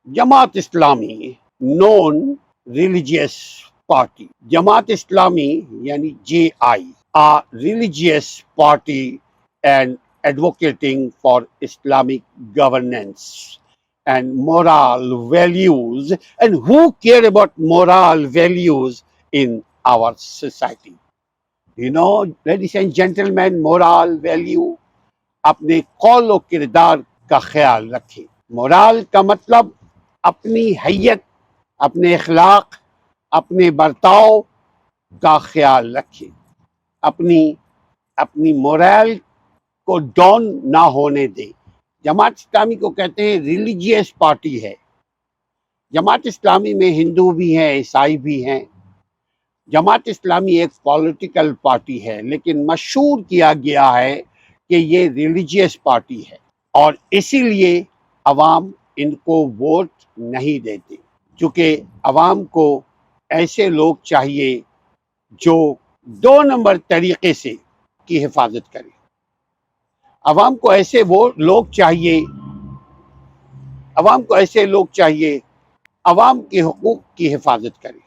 Jamaat-e-Islami, non-religious party. Jamaat-e-Islami, yani JI, a religious party and advocating for Islamic governance and moral values. And who care about moral values in our society? You know, ladies and gentlemen, moral value अपने कौल और किरदार का ख्याल रखें। Morale का मतलब अपनी हैयत, अपने अखलाक, अपने बर्ताव का ख्याल रखें। अपनी मोरल को डाउन ना होने दें। जमात इस्लामी को कहते हैं रिलीजियस पार्टी है। जमात इस्लामी में हिंदू भी हैं, ईसाई भी हैं। जमात इस्लामी एक पॉलिटिकल पार्टी है, लेकिन मशहूर किया गया है कि ये रिलीजियस पार्टी है और इसीलिए अवाम इनको वोट नहीं देते, क्योंकि अवाम को ऐसे लोग चाहिए जो 2 नंबर तरीके से की हिफाजत करें। अवाम को ऐसे लोग चाहिए अवाम के हुकूक की हिफाजत करें।